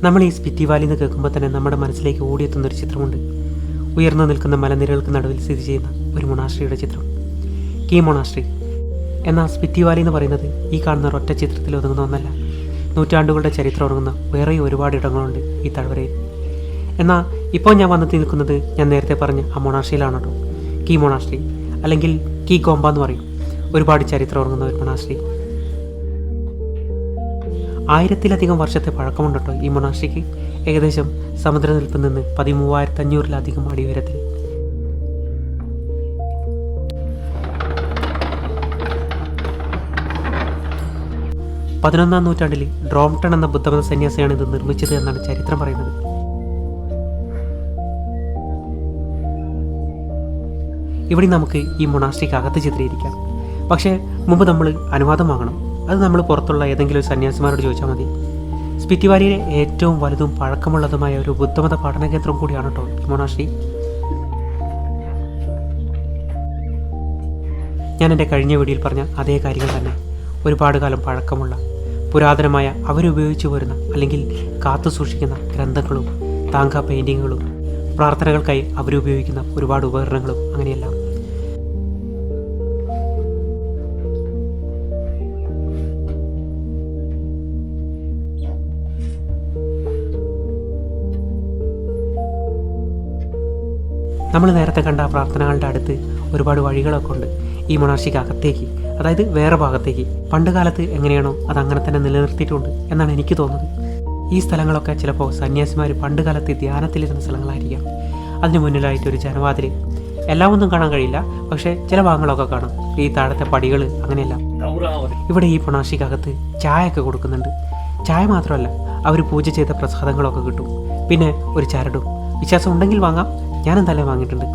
നമ്മൾ ഈ സ്പിറ്റി വാലി എന്ന് കേൾക്കുമ്പോൾ തന്നെ നമ്മുടെ മനസ്സിലേക്ക് ഓടിയെത്തുന്നൊരു ചിത്രമുണ്ട്. ഉയർന്നു നിൽക്കുന്ന മലനിരകൾക്ക് നടുവിൽ സ്ഥിതി ചെയ്യുന്ന ഒരു മൊണാസ്ട്രിയുടെ ചിത്രം, കീ മൊണാസ്ട്രി. എന്നാൽ സ്പിറ്റി വാലി എന്ന് പറയുന്നത് ഈ കാണുന്ന ഒരൊറ്റ ചിത്രത്തിൽ ഒതുങ്ങുന്ന ഒന്നല്ല. നൂറ്റാണ്ടുകളുടെ ചരിത്രം ഉറങ്ങുന്ന വേറെ ഒരുപാട് ഇടങ്ങളുണ്ട് ഈ താഴ്വരയിൽ. എന്നാൽ ഇപ്പോൾ ഞാൻ വന്നെത്തി നിൽക്കുന്നത് ഞാൻ നേരത്തെ പറഞ്ഞ ആ മൊണാസ്ട്രിയിലാണ് കേട്ടോ. കീ മൊണാസ്ട്രി അല്ലെങ്കിൽ കീ ഗോംബ എന്ന് പറയും. ഒരുപാട് ചരിത്രം ഉറങ്ങുന്ന ഒരു മൊണാസ്ട്രി. 1000-ലധികം വർഷത്തെ പഴക്കമുണ്ട് കേട്ടോ ഈ മൊണാസ്ട്രിക്ക്. ഏകദേശം സമുദ്രനിരപ്പിൽ നിന്ന് 13,500-ലധികം അടി ഉയരത്തിൽ. പതിനൊന്നാം നൂറ്റാണ്ടിൽ ഡ്രോംടൺ എന്ന ബുദ്ധമത സന്യാസിയാണ് ഇത് നിർമ്മിച്ചത് എന്നാണ് ചരിത്രം പറയുന്നത്. ഇവിടെ നമുക്ക് ഈ മൊണാസ്ട്രിക്ക് അകത്ത് ചിത്രീകരിക്കാം. പക്ഷേ മുമ്പ് നമ്മൾ അനുവാദം വാങ്ങണം. അത് നമ്മൾ പുറത്തുള്ള ഏതെങ്കിലും ഒരു സന്യാസിമാരോട് ചോദിച്ചാൽ മതി. സ്പിറ്റി വാലിയിലെ ഏറ്റവും വലുതും പഴക്കമുള്ളതുമായ ഒരു ബുദ്ധമത പഠന കേന്ദ്രം കൂടിയാണ് കേട്ടോ ഈ മൊണാസ്ട്രി. ഞാൻ എൻ്റെ കഴിഞ്ഞ വീഡിയോയിൽ പറഞ്ഞ അതേ കാര്യങ്ങൾ തന്നെ. ഒരുപാട് കാലം പഴക്കമുള്ള പുരാതനമായ അവരുപയോഗിച്ചു വരുന്ന അല്ലെങ്കിൽ കാത്തു സൂക്ഷിക്കുന്ന ഗ്രന്ഥങ്ങളും താങ്ക പെയിൻറ്റിങ്ങുകളും പ്രാർത്ഥനകൾക്കായി അവരുപയോഗിക്കുന്ന ഒരുപാട് ഉപകരണങ്ങളും അങ്ങനെയെല്ലാം. നമ്മൾ നേരത്തെ കണ്ട പ്രാർത്ഥനകളുടെ അടുത്ത് ഒരുപാട് വഴികളൊക്കെ ഉണ്ട് ഈ മൊണാസ്ട്രിക്ക് അകത്തേക്ക്, അതായത് വേറെ ഭാഗത്തേക്ക്. പണ്ട് കാലത്ത് എങ്ങനെയാണോ അത് അങ്ങനെ തന്നെ നിലനിർത്തിയിട്ടുണ്ട് എന്നാണ് എനിക്ക് തോന്നുന്നത്. ഈ സ്ഥലങ്ങളൊക്കെ ചിലപ്പോൾ സന്യാസിമാർ പണ്ട് കാലത്ത് ധ്യാനത്തിലിരുന്ന സ്ഥലങ്ങളായിരിക്കാം. അതിന് മുന്നിലായിട്ട് ഒരു ജനവാതിൽ. എല്ലാം ഒന്നും കാണാൻ കഴിയില്ല, പക്ഷേ ചില ഭാഗങ്ങളൊക്കെ കാണാം. ഈ താഴത്തെ പടികൾ അങ്ങനെയെല്ലാം. ഇവിടെ ഈ മൊണാസ്ട്രിക്കകത്ത് ചായയൊക്കെ കൊടുക്കുന്നുണ്ട്. ചായ മാത്രമല്ല, അവർ പൂജ ചെയ്ത പ്രസാദങ്ങളൊക്കെ കിട്ടും. പിന്നെ ഒരു ചരടും. വിശ്വാസം ഉണ്ടെങ്കിൽ വാങ്ങാം. ഞാനെന്തായാലും വാങ്ങിയിട്ടുണ്ട്.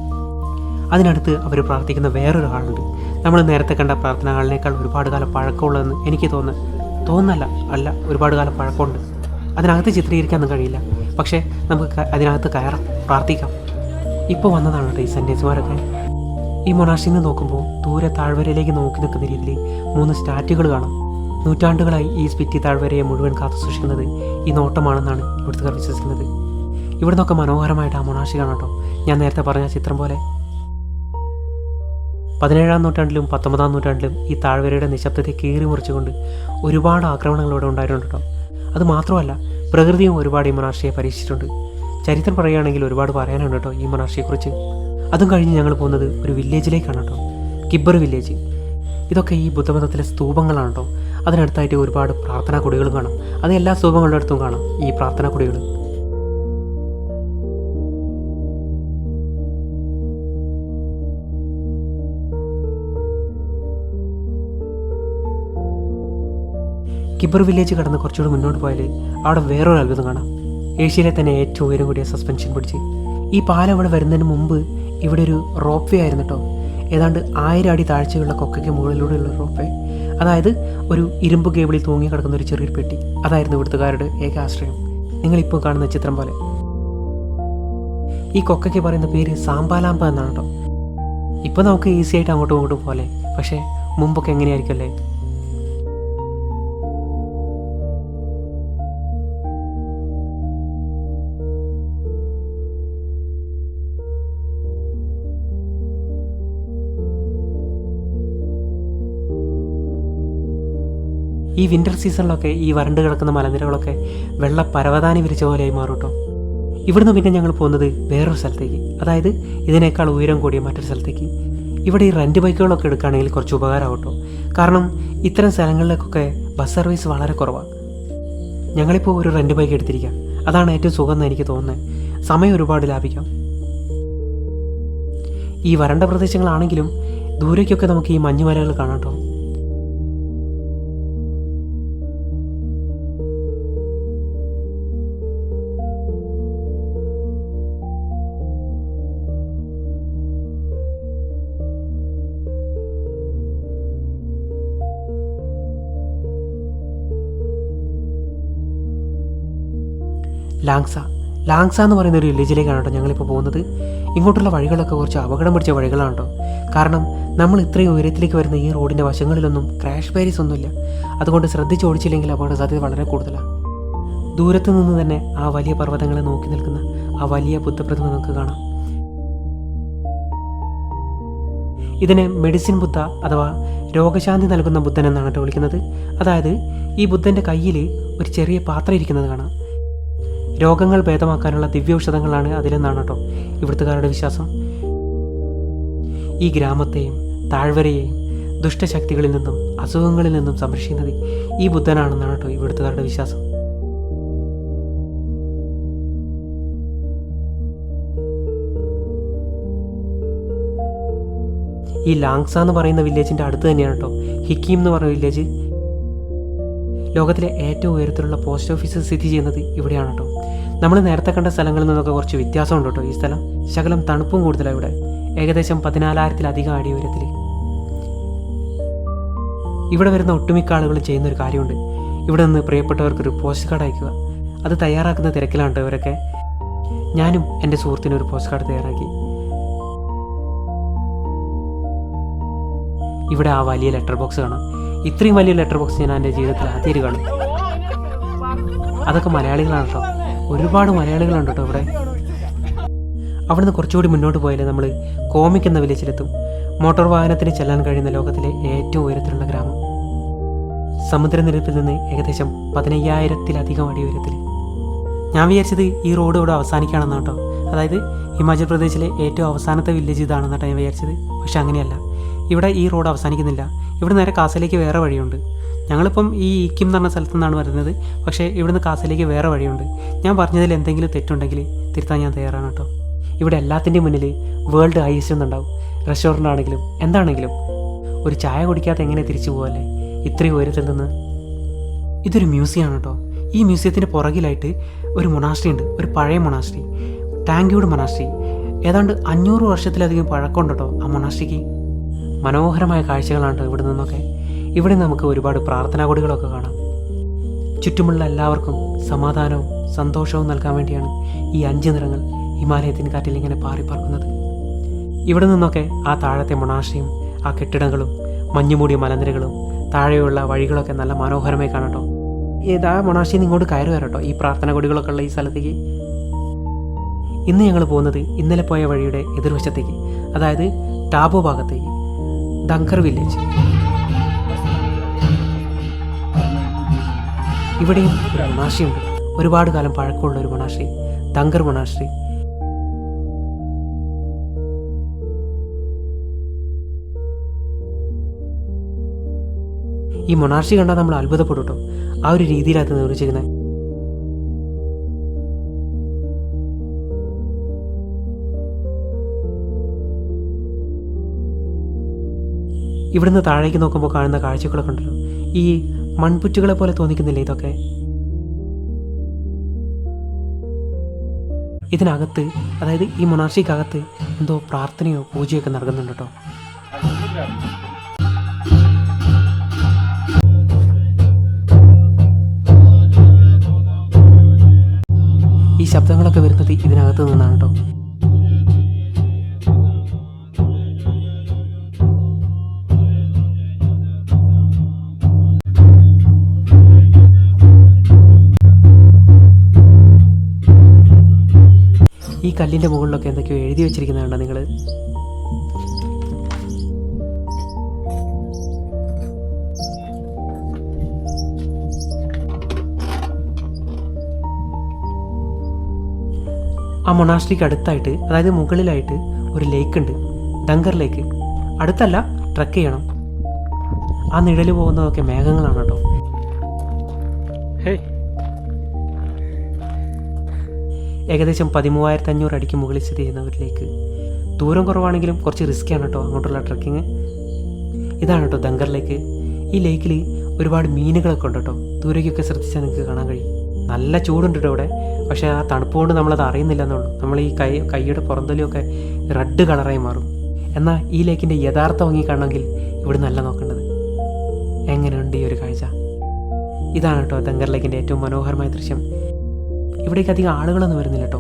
അതിനടുത്ത് അവർ പ്രാർത്ഥിക്കുന്ന വേറൊരു ഹാളുണ്ട്. നമ്മൾ നേരത്തെ കണ്ട പ്രാർത്ഥന ഹാളിനേക്കാൾ ഒരുപാട് കാലം പഴക്കമുള്ളതെന്ന് എനിക്ക് തോന്നുന്നല്ല, ഒരുപാട് കാലം പഴക്കമുണ്ട്. അതിനകത്ത് ചിത്രീകരിക്കാനൊന്നും കഴിയില്ല, പക്ഷേ നമുക്ക് അതിനകത്ത് കയറാം, പ്രാർത്ഥിക്കാം. ഇപ്പോൾ വന്നതാണ് കേട്ടോ ഈ സന്യാസിമാരൊക്കെ. ഈ മൊണാസ്ട്രിയിൽ നിന്ന് നോക്കുമ്പോൾ ദൂരെ താഴ്വരയിലേക്ക് നോക്കി നിൽക്കുന്ന രീതിയിൽ 3 സ്റ്റാറ്റുകൾ കാണാം. നൂറ്റാണ്ടുകളായി ഈ സ്പിറ്റി താഴ്വരയെ മുഴുവൻ കാത്തു സൂക്ഷിക്കുന്നത് ഈ നോട്ടമാണെന്നാണ് ഇവിടുത്തെ വിശ്വസിക്കുന്നത്. ഇവിടെ നിന്നൊക്കെ മനോഹരമായിട്ട് ആ മൊണാസ്ട്രി കാണാം കേട്ടോ. ഞാൻ നേരത്തെ പറഞ്ഞ ചിത്രം പോലെ 17-ാം നൂറ്റാണ്ടിലും 19-ാം നൂറ്റാണ്ടിലും ഈ താഴ്വരയുടെ നിശബ്ദതയെ കീറി മുറിച്ചുകൊണ്ട് ഒരുപാട് ആക്രമണങ്ങൾ ഇവിടെ ഉണ്ടായിട്ടുണ്ട് കേട്ടോ. അത് മാത്രമല്ല, പ്രകൃതിയും ഒരുപാട് ഈ മൊണാസ്ട്രിയെ പരീക്ഷിച്ചിട്ടുണ്ട്. ചരിത്രം പറയുകയാണെങ്കിൽ ഒരുപാട് പറയാനുണ്ട് കേട്ടോ ഈ മൊണാസ്ട്രിയെക്കുറിച്ച്. അതും കഴിഞ്ഞ് ഞങ്ങൾ പോകുന്നത് ഒരു വില്ലേജിലേക്കാണ് കേട്ടോ, കിബ്ബർ വില്ലേജ്. ഇതൊക്കെ ഈ ബുദ്ധമതത്തിലെ സ്തൂപങ്ങളാണ് കേട്ടോ. അതിനടുത്തായിട്ട് ഒരുപാട് പ്രാർത്ഥനാ കുടികളും കാണാം. അത് എല്ലാ സ്തൂപങ്ങളുടെ അടുത്തും കാണാം ഈ പ്രാർത്ഥനാ കുടികൾ. കിബ്ബർ വില്ലേജ് കടന്ന് കുറച്ചുകൂടി മുന്നോട്ട് പോയാൽ അവിടെ വേറൊരു അത്ഭുതം കാണാം. ഏഷ്യയിലെ തന്നെ ഏറ്റവും ഉയരം കൂടിയ സസ്പെൻഷൻ ബ്രിഡ്ജ്. ഈ പാലം ഇവിടെ വരുന്നതിന് മുമ്പ് ഇവിടെ ഒരു റോപ്പ് വേ ആയിരുന്നു കേട്ടോ. ഏതാണ്ട് 1000 അടി താഴ്ചയുള്ള കൊക്കയ്ക്ക് മുകളിലൂടെയുള്ള റോപ്പ് വേ. അതായത് ഒരു ഇരുമ്പ് കേബിളിൽ തൂങ്ങി കിടക്കുന്ന ഒരു ചെറിയൊരു പെട്ടി. അതായിരുന്നു ഇവിടുത്തുകാരുടെ ഏക ആശ്രയം. നിങ്ങളിപ്പോൾ കാണുന്ന ചിത്രം പോലെ. ഈ കൊക്കയ്ക്ക് പറയുന്ന പേര് സാമ്പാലാമ്പ എന്നാണ് കേട്ടോ. ഇപ്പോൾ നമുക്ക് ഈസി ആയിട്ട് അങ്ങോട്ടും ഇങ്ങോട്ടും പോലെ, പക്ഷേ മുമ്പൊക്കെ എങ്ങനെയായിരിക്കും അല്ലേ? ഈ വിൻ്റർ സീസണിലൊക്കെ ഈ വരണ്ട് കിടക്കുന്ന മലനിരകളൊക്കെ വെള്ള പരവതാനി വിരിച്ച പോലെയായി മാറും കേട്ടോ. ഇവിടുന്ന് പിന്നെ ഞങ്ങൾ പോകുന്നത് വേറൊരു സ്ഥലത്തേക്ക്, അതായത് ഇതിനേക്കാൾ ഉയരം കൂടിയ മറ്റൊരു സ്ഥലത്തേക്ക്. ഇവിടെ ഈ റെൻറ്റ് ബൈക്കുകളൊക്കെ എടുക്കുകയാണെങ്കിൽ കുറച്ച് ഉപകാരമാവും കേട്ടോ. കാരണം ഇത്തരം സ്ഥലങ്ങളിലേക്കൊക്കെ ബസ് സർവീസ് വളരെ കുറവാണ്. ഞങ്ങളിപ്പോൾ ഒരു റെൻറ്റ് ബൈക്ക് എടുത്തിരിക്കാം. അതാണ് ഏറ്റവും സുഖം എന്ന് എനിക്ക് തോന്നുന്നത്. സമയം ഒരുപാട് ലാഭിക്കാം. ഈ വരണ്ട പ്രദേശങ്ങളാണെങ്കിലും ദൂരേക്കൊക്കെ നമുക്ക് ഈ മഞ്ഞുമലകൾ കാണാം കേട്ടോ. ലാങ്സ എന്ന് പറയുന്ന ഒരു വില്ലേജിലേക്കാണ് കേട്ടോ ഞങ്ങളിപ്പോൾ പോകുന്നത്. ഇങ്ങോട്ടുള്ള വഴികളൊക്കെ കുറച്ച് അപകടം പിടിച്ച വഴികളാണ് കേട്ടോ. കാരണം നമ്മൾ ഇത്രയും ഉയരത്തിലേക്ക് വരുന്ന ഈ റോഡിൻ്റെ വശങ്ങളിലൊന്നും ക്രാഷ് ബാരിയർസ് ഒന്നുമില്ല. അതുകൊണ്ട് ശ്രദ്ധിച്ച് ഓടിച്ചില്ലെങ്കിൽ അപകട സാധ്യത വളരെ കൂടുതലാണ്. ദൂരത്തു നിന്ന് തന്നെ ആ വലിയ പർവ്വതങ്ങളെ നോക്കി നിൽക്കുന്ന ആ വലിയ ബുദ്ധപ്രതിമ നമുക്ക് കാണാം. ഇതിനെ മെഡിസിൻ ബുദ്ധ അഥവാ രോഗശാന്തി നൽകുന്ന ബുദ്ധൻ എന്നാണ് കേട്ടോ വിളിക്കുന്നത്. അതായത് ഈ ബുദ്ധൻ്റെ കയ്യിൽ ഒരു ചെറിയ പാത്രം ഇരിക്കുന്നത് കാണാം. രോഗങ്ങൾ ഭേദമാക്കാനുള്ള ദിവ്യൌഷധങ്ങളാണ് അതിലെന്നാണ് കേട്ടോ ഇവിടുത്തുകാരുടെ വിശ്വാസം. ഈ ഗ്രാമത്തെയും താഴ്വരയെയും ദുഷ്ടശക്തികളിൽ നിന്നും അസുഖങ്ങളിൽ നിന്നും സംരക്ഷിക്കുന്നത് ഈ ബുദ്ധനാണെന്നാണ് കേട്ടോ ഇവിടുത്തുകാരുടെ വിശ്വാസം. ഈ ലാങ്സ എന്ന് പറയുന്ന വില്ലേജിൻ്റെ അടുത്ത് തന്നെയാണ് കേട്ടോ ഹിക്കീം എന്ന് പറയുന്ന വില്ലേജ്. ലോകത്തിലെ ഏറ്റവും ഉയരത്തിലുള്ള പോസ്റ്റ് ഓഫീസ് സ്ഥിതി ചെയ്യുന്നത് ഇവിടെയാണ് കേട്ടോ. നമ്മൾ നേരത്തെ കണ്ട സ്ഥലങ്ങളിൽ നിന്നൊക്കെ കുറച്ച് വ്യത്യാസമുണ്ട് കേട്ടോ. ഈ സ്ഥലം ശകലം തണുപ്പും കൂടുതലാണ് ഇവിടെ. ഏകദേശം 14,000-ലധികം അടി ഉയരത്തിൽ. ഇവിടെ വരുന്ന ഒട്ടുമിക്ക ആളുകളും ചെയ്യുന്നൊരു കാര്യമുണ്ട്. ഇവിടെ നിന്ന് പ്രിയപ്പെട്ടവർക്കൊരു പോസ്റ്റ് കാർഡ് അയക്കുക. അത് തയ്യാറാക്കുന്ന തിരക്കിലാണ് കേട്ടോ ഇവരൊക്കെ. ഞാനും എൻ്റെ സുഹൃത്തിനൊരു പോസ്റ്റ് കാർഡ് തയ്യാറാക്കി. ഇവിടെ ആ വലിയ ലെറ്റർ ബോക്സ് കാണാം. ഇത്രയും വലിയ ലെറ്റർ ബോക്സ് ഞാൻ എൻ്റെ ജീവിതത്തിൽ ആദ്യമായിട്ട് കാണും. അതൊക്കെ മലയാളികളാണ് കേട്ടോ. ഒരുപാട് മലയാളികളുണ്ട് കേട്ടോ ഇവിടെ. അവിടുന്ന് കുറച്ചുകൂടി മുന്നോട്ട് പോയാൽ നമ്മൾ കോമിക് എന്ന വില്ലേജിലെത്തും. മോട്ടോർ വാഹനത്തിന് ചെല്ലാൻ കഴിയുന്ന ലോകത്തിലെ ഏറ്റവും ഉയരത്തിലുള്ള ഗ്രാമം. സമുദ്രനിരപ്പിൽ നിന്ന് ഏകദേശം 15,000-ലധികം അടി ഉയരത്തിൽ. ഞാൻ വിചാരിച്ചത് ഈ റോഡ് ഇവിടെ അവസാനിക്കുകയാണെന്നാണ് കേട്ടോ. അതായത് ഹിമാചൽ പ്രദേശിലെ ഏറ്റവും അവസാനത്തെ വില്ലേജ് ഇതാണെന്നാട്ടോ ഞാൻ വിചാരിച്ചത്. പക്ഷെ അങ്ങനെയല്ല. ഇവിടെ ഈ റോഡ് അവസാനിക്കുന്നില്ല. ഇവിടെ നേരെ കാസയിലേക്ക് വേറെ വഴിയുണ്ട്. ഞങ്ങളിപ്പം ഈ ഇക്കിം എന്ന് പറഞ്ഞ സ്ഥലത്തു നിന്നാണ് വരുന്നത്. പക്ഷേ ഇവിടുന്ന് കാസയിലേക്ക് വേറെ വഴിയുണ്ട്. ഞാൻ പറഞ്ഞതിൽ എന്തെങ്കിലും തെറ്റുണ്ടെങ്കിൽ തിരുത്താൻ ഞാൻ തയ്യാറാണ് കേട്ടോ. ഇവിടെ എല്ലാത്തിൻ്റെയും മുന്നിൽ വേൾഡ് ഹൈസ്റ്റ് എന്നുണ്ടാവും. റെസ്റ്റോറൻ്റ് ആണെങ്കിലും എന്താണെങ്കിലും ഒരു ചായ കുടിക്കാതെ എങ്ങനെ തിരിച്ചു പോകല്ലേ ഇത്രയും ഉയരത്തിൽ നിന്ന്. ഇതൊരു മ്യൂസിയമാണ് കേട്ടോ. ഈ മ്യൂസിയത്തിൻ്റെ പുറകിലായിട്ട് ഒരു മൊണാസ്ട്രി ഉണ്ട്. ഒരു പഴയ മൊണാസ്ട്രി, ടാങ്ക്യൂഡ് മൊണാസ്ട്രി. ഏതാണ്ട് 500 വർഷത്തിലധികം പഴക്കമുണ്ട് കേട്ടോ ആ മൊണാസ്ട്രിക്ക്. മനോഹരമായ കാഴ്ചകളാണ് കേട്ടോ ഇവിടെ നിന്നൊക്കെ. ഇവിടെ നമുക്ക് ഒരുപാട് പ്രാർത്ഥനാ കൊടികളൊക്കെ കാണാം. ചുറ്റുമുള്ള എല്ലാവർക്കും സമാധാനവും സന്തോഷവും നൽകാൻ വേണ്ടിയാണ് ഈ 5 നിറങ്ങൾ ഹിമാലയത്തിൻ കാറ്റിൽ ഇങ്ങനെ പാറിപ്പറക്കുന്നത്. ഇവിടെ നിന്നൊക്കെ ആ താഴത്തെ മൊണാസ്ട്രിയും ആ കെട്ടിടങ്ങളും മഞ്ഞുമൂടിയ മലനിരകളും താഴെയുള്ള വഴികളൊക്കെ നല്ല മനോഹരമായി കാണട്ടോ. ഏതാ മൊണാസ്ട്രിയിൽ നിന്ന് ഇങ്ങോട്ട് കയറി വരട്ടോ ഈ പ്രാർത്ഥന കൊടികളൊക്കെ ഉള്ള ഈ സ്ഥലത്തേക്ക്. ഇന്ന് ഞങ്ങൾ പോകുന്നത് ഇന്നലെ പോയ വഴിയുടെ എതിർവശത്തേക്ക്, അതായത് ടാബോ ഭാഗത്തേക്ക്, ദങ്കർ വില്ലേജ്. ഇവിടെയും ഒരു മൊണാസ്ട്രി ഉണ്ട്. ഒരുപാട് കാലം പഴക്കമുള്ള ഒരു മൊണാസ്ട്രി, ദങ്കർ മൊണാസ്ട്രി. ഈ മൊണാസ്ട്രി കണ്ടാൽ നമ്മൾ അത്ഭുതപ്പെടും കേട്ടോ. ആ ഒരു രീതിയിലാണ് നിർമ്മിച്ചിരുന്നത്. ഇവിടുന്ന് താഴേക്ക് നോക്കുമ്പോൾ കാണുന്ന കാഴ്ചകളൊക്കെ ഉണ്ടല്ലോ, ഈ മൺപുറ്റുകളെ പോലെ തോന്നിക്കുന്നില്ലേ ഇതൊക്കെ. ഇതിനകത്ത്, അതായത് ഈ മൊണാസ്ട്രിക്കകത്ത് എന്തോ പ്രാർത്ഥനയോ പൂജയൊക്കെ നടക്കുന്നുണ്ട് കേട്ടോ. ഈ ശബ്ദങ്ങളൊക്കെ വരുന്നത് ഇതിനകത്ത് നിന്നാണ് കേട്ടോ. ഈ കല്ലിൻ്റെ മുകളിലൊക്കെ എന്തൊക്കെയോ എഴുതി വെച്ചിരിക്കുന്നുണ്ടോ നിങ്ങൾ? ആ മൊണാസ്ട്രിക്ക് അടുത്തായിട്ട്, അതായത് മുകളിലായിട്ട് ഒരു ലേക്ക് ഉണ്ട്, ദങ്കർ ലേക്ക്. അടുത്തല്ല, ട്രക്ക് ചെയ്യണം. ആ നിഴൽ പോകുന്നതൊക്കെ മേഘങ്ങളാണ് കേട്ടോ. ഏകദേശം 13,500 അടിക്ക് മുകളിൽ സ്ഥിതി ചെയ്യുന്ന ഒരു ലേക്ക്. ദൂരം കുറവാണെങ്കിലും കുറച്ച് റിസ്ക്കിയാണ് കേട്ടോ അങ്ങോട്ടുള്ള ട്രക്കിങ്. ഇതാണ് കേട്ടോ ദങ്കർ ലേക്ക്. ഈ ലേക്കിൽ ഒരുപാട് മീനുകളൊക്കെ ഉണ്ട് കേട്ടോ. ദൂരേക്കൊക്കെ ശ്രദ്ധിച്ചാൽ നിങ്ങൾക്ക് കാണാൻ കഴിയും. നല്ല ചൂടുണ്ട് കേട്ടോ ഇവിടെ. പക്ഷേ ആ തണുപ്പ് കൊണ്ട് നമ്മളത് അറിയുന്നില്ല എന്നുള്ളൂ. നമ്മൾ ഈ കൈയുടെ പുറന്തലിയൊക്കെ റെഡ് കളറായി മാറും. എന്നാൽ ഈ ലേക്കിൻ്റെ യഥാർത്ഥ ഭംഗി കാണണമെങ്കിൽ ഇവിടെ നല്ല നോക്കേണ്ടത്. എങ്ങനെയുണ്ട് ഈ ഒരു കാഴ്ച? ഇതാണ് കേട്ടോ ദങ്കർ ലേക്കിൻ്റെ ഏറ്റവും മനോഹരമായ ദൃശ്യം. ഇവിടേക്ക് അധികം ആളുകളൊന്നും വരുന്നില്ല കേട്ടോ.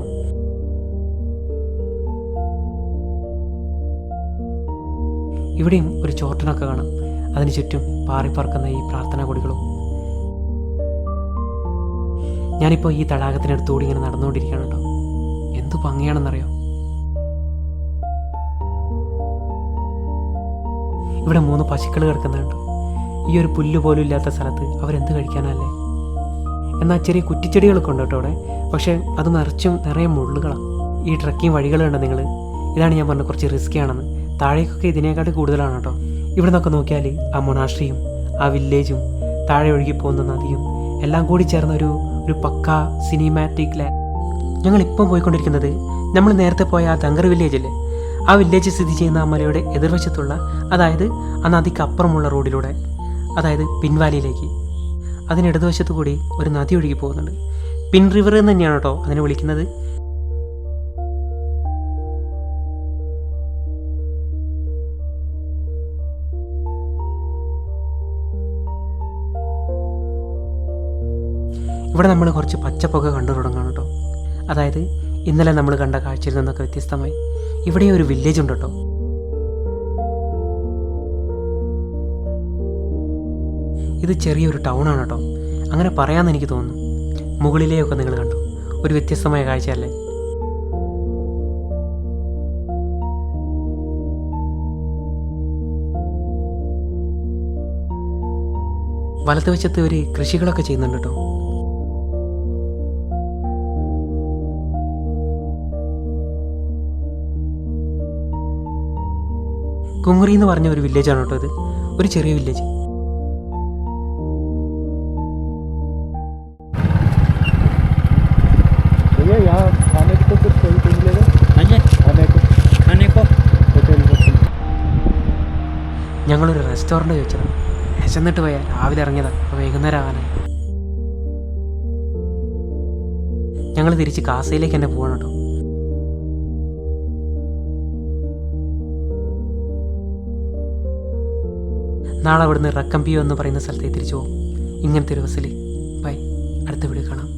ഇവിടെയും ഒരു ചോട്ടനൊക്കെ കാണാം. അതിന് ചുറ്റും പാറിപ്പറക്കുന്ന ഈ പ്രാർത്ഥനാ കൊടികളും. ഞാനിപ്പോൾ ഈ തടാകത്തിനടുത്തുകൂടി ഇങ്ങനെ നടന്നുകൊണ്ടിരിക്കുകയാണ് കേട്ടോ. എന്തു ഭംഗിയാണെന്നറിയോ. ഇവിടെ 3 പശുക്കൾ കിടക്കുന്നുണ്ട്. ഈ ഒരു പുല്ല് പോലും ഇല്ലാത്ത സ്ഥലത്ത് അവരെന്ത് കഴിക്കാനല്ലേ. എന്നാൽ ചെറിയ കുറ്റിച്ചെടികളൊക്കെ ഉണ്ട് കേട്ടോ അവിടെ. പക്ഷേ അത് നിറയെ മുള്ളുകളാണ്. ഈ ട്രക്കിംഗ് വഴികളുണ്ട് നിങ്ങൾ. ഇതാണ് ഞാൻ പറഞ്ഞത് കുറച്ച് റിസ്കി ആണെന്ന്. താഴേക്കൊക്കെ ഇതിനേക്കാൾ കൂടുതലാണ് കേട്ടോ. ഇവിടെ നിന്നൊക്കെ നോക്കിയാൽ ആ മൊണാസ്ട്രിയും ആ വില്ലേജും താഴെ ഒഴുകി പോകുന്ന നദിയും എല്ലാം കൂടി ചേർന്ന ഒരു പക്ക സിനിമാറ്റിക് ഞങ്ങളിപ്പം പോയിക്കൊണ്ടിരിക്കുന്നത് നമ്മൾ നേരത്തെ പോയ ആ ദങ്കർ വില്ലേജല്ലേ, ആ വില്ലേജ് സ്ഥിതി ചെയ്യുന്ന ആ മലയുടെ എതിർവശത്തുള്ള, അതായത് ആ നദിക്ക് അപ്പുറമുള്ള റോഡിലൂടെ, അതായത് പിൻവാലിയിലേക്ക്. അതിനിടതുവശത്തു കൂടി ഒരു നദി ഒഴുകി പോകുന്നുണ്ട്. പിൻ റിവർ എന്ന് തന്നെയാണ് കേട്ടോ അതിനെ വിളിക്കുന്നത്. ഇവിടെ നമ്മൾ കുറച്ച് പച്ചപ്പൊക്കെ കണ്ടു തുടങ്ങണം കേട്ടോ. അതായത് ഇന്നലെ നമ്മൾ കണ്ട കാഴ്ചയിൽ നിന്നൊക്കെ വ്യത്യസ്തമായി ഇവിടെ ഒരു വില്ലേജ് ഉണ്ട് കേട്ടോ. ഇത് ചെറിയൊരു ടൗൺ ആണ് കേട്ടോ, അങ്ങനെ പറയാമെന്ന് എനിക്ക് തോന്നുന്നു. മുകളിലെയൊക്കെ നിങ്ങൾ കണ്ടു, ഒരു വ്യത്യസ്തമായ കാഴ്ചയല്ലേ. വലതുവശത്ത് ഒരു കൃഷികളൊക്കെ ചെയ്യുന്നുണ്ട് കേട്ടോ. കുങ്ങറി എന്ന് പറഞ്ഞ ഒരു വില്ലേജാണ് കേട്ടോ ഇത്, ഒരു ചെറിയ വില്ലേജ്. ഞങ്ങളൊരു റെസ്റ്റോറൻറ്റ് ചോദിച്ചതാണ്, വിശന്നിട്ട് പോയാൽ രാവിലെ ഇറങ്ങിയതാണ്, അപ്പോൾ വൈകുന്നേരം ആവാനായി. ഞങ്ങൾ തിരിച്ച് കാസയിലേക്ക് തന്നെ പോകണം കേട്ടോ. നാളെ അവിടുന്ന് റക്കംപിയോ എന്ന് പറയുന്ന സ്ഥലത്തേക്ക് തിരിച്ചു പോകും. ഇങ്ങനത്തെ ഒരു ബസ്സിൽ. ബൈ, അടുത്ത വീഡിയോ കാണാം.